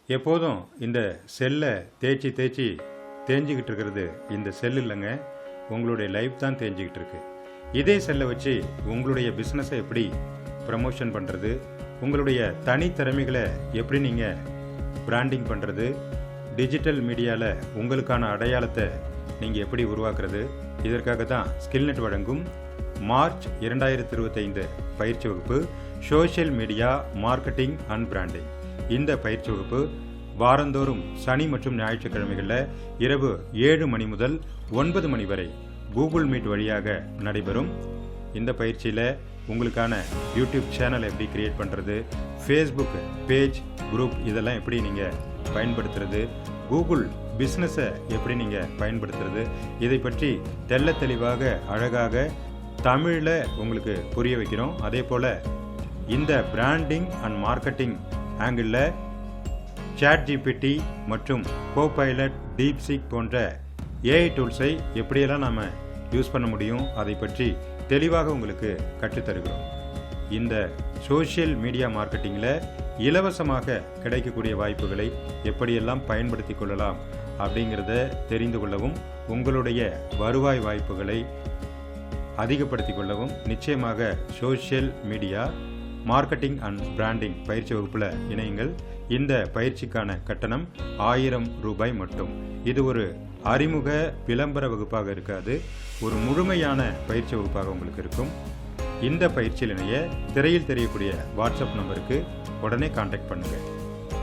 எப்போதும் இந்த செல்லை தேய்ச்சி தேஞ்சிக்கிட்டு இருக்கிறது இந்த செல் இல்லைங்க, உங்களுடைய லைஃப் தான் தேஞ்சிக்கிட்டு இருக்கு. இதே செல்லை வச்சு உங்களுடைய பிஸ்னஸை எப்படி ப்ரமோஷன் பண்ணுறது, உங்களுடைய தனித்திறமைகளை எப்படி நீங்கள் பிராண்டிங் பண்ணுறது, டிஜிட்டல் மீடியாவில் உங்களுக்கான அடையாளத்தை நீங்கள் எப்படி உருவாக்குறது, இதற்காக தான் ஸ்கில்நெட் வழங்கும் மார்ச் 2025 பயிற்சி வகுப்பு social media marketing and branding. இந்த பயிற்சி வகுப்பு வாரந்தோறும் சனி மற்றும் ஞாயிற்றுக்கிழமைகளில் இரவு 7 மணி முதல் 9 மணி வரை கூகுள் மீட் வழியாக நடைபெறும். இந்த பயிற்சியில் உங்களுக்கான யூடியூப் சேனல் எப்படி கிரியேட் பண்ணுறது, ஃபேஸ்புக் பேஜ் குரூப் இதெல்லாம் எப்படி நீங்கள் பயன்படுத்துறது, கூகுள் பிஸ்னஸை எப்படி நீங்கள் பயன்படுத்துறது, இதை பற்றி தெள்ள தெளிவாக அழகாக தமிழில் உங்களுக்கு புரிய வைக்கிறோம். அதே போல் இந்த பிராண்டிங் அண்ட் மார்க்கெட்டிங் ஆங்கிளில் ChatGPT மற்றும் கோபைலட், டீப்சீக் போன்ற ஏஐ டூல்ஸை எப்படியெல்லாம் நாம் யூஸ் பண்ண முடியும், அதை பற்றி தெளிவாக உங்களுக்கு கற்றுத்தருகிறோம். இந்த சோஷியல் மீடியா மார்க்கெட்டிங்கில் இலவசமாக கிடைக்கக்கூடிய வாய்ப்புகளை எப்படியெல்லாம் பயன்படுத்தி கொள்ளலாம் அப்படிங்கிறத தெரிந்து கொள்ளவும், உங்களுடைய வருவாய் வாய்ப்புகளை அதிகப்படுத்திக் கொள்ளவும் நிச்சயமாக social media marketing and branding பயிற்சி வகுப்பில் இணையுங்கள். இந்த பயிற்சிக்கான கட்டணம் 1000 ரூபாய் மட்டும். இது ஒரு அறிமுக விளம்பர வகுப்பாக இருக்காது, ஒரு முழுமையான பயிற்சி வகுப்பாக உங்களுக்கு இருக்கும். இந்த பயிற்சியில் இணைய திரையில் தெரியக்கூடிய வாட்ஸ்அப் நம்பருக்கு உடனே கான்டாக்ட் பண்ணுங்கள்.